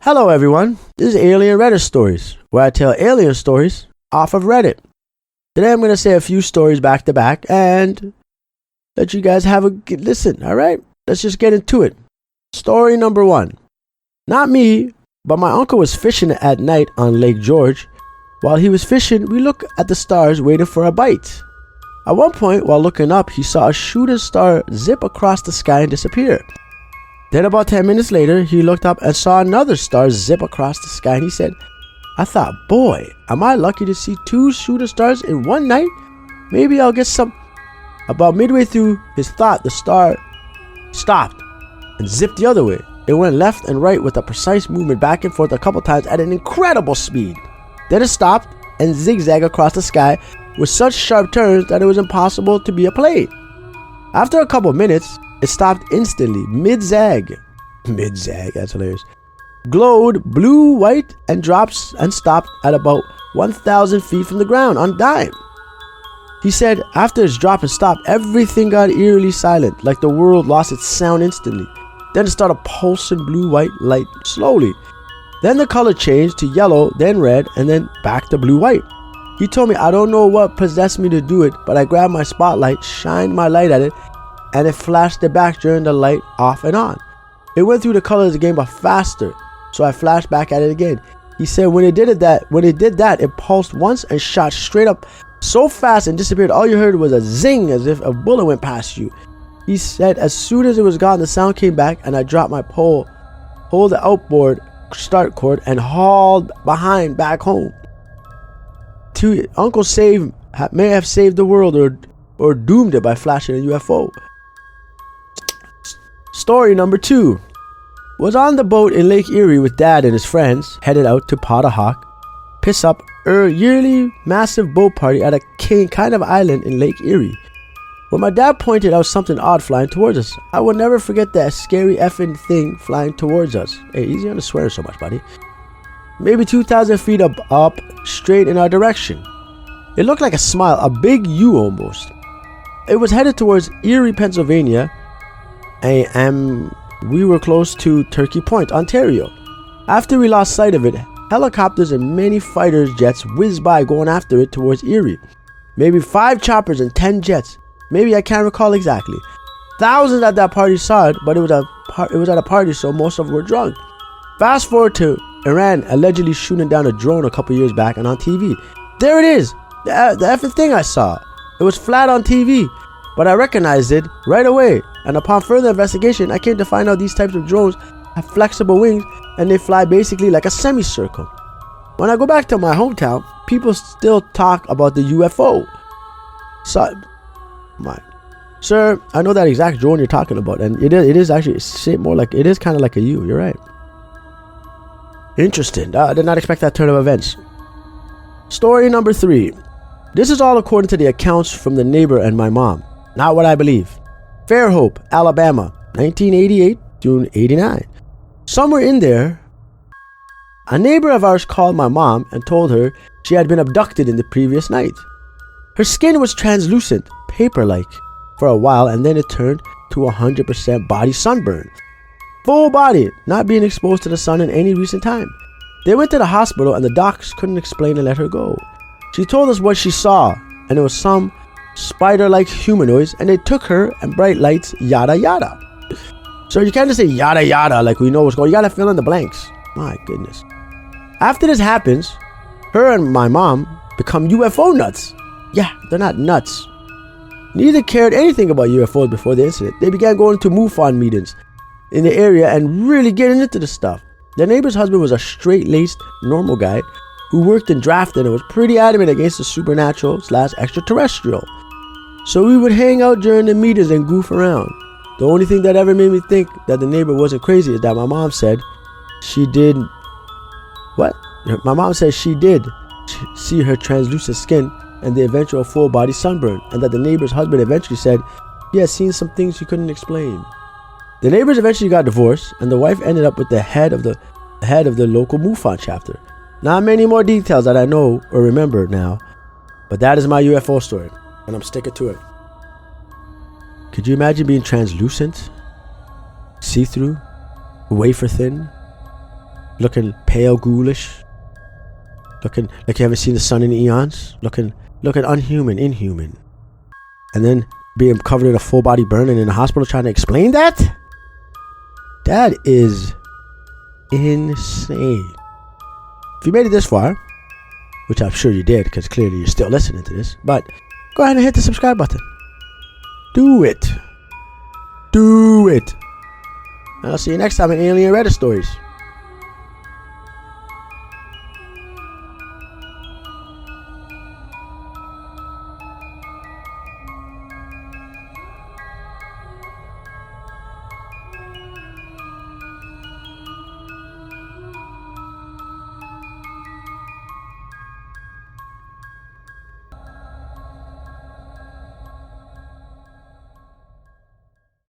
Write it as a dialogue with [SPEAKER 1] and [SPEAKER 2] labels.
[SPEAKER 1] Hello everyone, this is Alien Reddit Stories, where I tell alien stories off of Reddit. Today I'm going to say a few stories back to back and let you guys have a listen, alright? Let's just get into it. Story number 1. Not me, but my uncle was fishing at night on Lake George. While he was fishing, we looked at the stars waiting for a bite. At one point, while looking up, he saw a shooting star zip across the sky and disappear. Then about 10 minutes later, he looked up and saw another star zip across the sky and he said, I thought, boy, am I lucky to see 2 shooting stars in one night? Maybe I'll get some. About midway through his thought, the star stopped and zipped the other way. It went left and right with a precise movement back and forth a couple times at an incredible speed. Then it stopped and zigzagged across the sky with such sharp turns that it was impossible to be a plane. After a couple minutes, it stopped instantly, mid-zag. Mid-zag, that's hilarious. Glowed blue, white, and drops and stopped at about 1,000 feet from the ground on a dime. He said after its drop and stop, everything got eerily silent, like the world lost its sound instantly. Then it started pulsing blue-white light slowly. Then the color changed to yellow, then red, and then back to blue-white. He told me I don't know what possessed me to do it, but I grabbed my spotlight, shined my light at it, and it flashed it back during the light off and on. It went through the colors again but faster, so I flashed back at it again. He said when it did that, it pulsed once and shot straight up so fast and disappeared. All you heard was a zing as if a bullet went past you. He said as soon as it was gone, the sound came back and I dropped my pole, pulled the outboard start cord, and hauled behind back home. Uncle may have saved the world or doomed it by flashing a UFO. Story number 2. Was on the boat in Lake Erie with Dad and his friends, headed out to Potahawk, piss up a yearly massive boat party at a kind of island in Lake Erie. When my dad pointed out something odd flying towards us, I will never forget that scary effing thing flying towards us. Hey, easy on the swearing so much, buddy. Maybe 2,000 feet up, straight in our direction. It looked like a smile, a big U almost. It was headed towards Erie, Pennsylvania, and we were close to Turkey Point, Ontario. After we lost sight of it, helicopters and many fighter jets whizzed by going after it towards Erie. Maybe 5 choppers and 10 jets. Maybe I can't recall exactly. Thousands at that party saw it, but it was at a party, so most of them were drunk. Fast forward to Iran allegedly shooting down a drone a couple years back and on TV. There it is, the effing thing I saw. It was flat on TV, but I recognized it right away. And upon further investigation, I came to find out these types of drones have flexible wings and they fly basically like a semicircle. When I go back to my hometown, people still talk about the UFO. Sir, I know that exact drone you're talking about, and it is actually shaped more like, it is kind of like a U. You're right. Interesting. I did not expect that turn of events. Story number 3. This is all according to the accounts from the neighbor and my mom. Not what I believe. Fairhope, Alabama, 1988 June 89. Somewhere in there, a neighbor of ours called my mom and told her she had been abducted in the previous night. Her skin was translucent, paper-like, for a while, and then it turned to 100% body sunburn. Full body, not being exposed to the sun in any recent time. They went to the hospital and the docs couldn't explain and let her go. She told us what she saw, and it was some spider-like humanoids, and they took her and bright lights, yada yada. So you can't just say yada yada like we know what's going on. You gotta fill in the blanks. My goodness. After this happens, her and my mom become UFO nuts. Yeah, they're not nuts. Neither cared anything about UFOs before the incident. They began going to MUFON meetings in the area and really getting into the stuff. Their neighbor's husband was a straight-laced, normal guy who worked in drafting and was pretty adamant against the supernatural/extraterrestrial. So we would hang out during the meetings and goof around. The only thing that ever made me think that the neighbor wasn't crazy is that my mom said she did. What? My mom said she did see her translucent skin and the eventual full body sunburn, and that the neighbor's husband eventually said he had seen some things he couldn't explain. The neighbors eventually got divorced, and the wife ended up with the head of the local MUFON chapter. Not many more details that I know or remember now, but that is my UFO story, and I'm sticking to it. Could you imagine being translucent, see-through, wafer thin? looking pale, ghoulish, looking like you haven't seen the sun in eons, looking unhuman, inhuman, and then being covered in a full body burn and in the hospital trying to explain that? That is insane. If you made it this far, which I'm sure you did because clearly you're still listening to this, but go ahead and hit the subscribe button. Do it. Do it. And I'll see you next time in Alien Reddit Stories.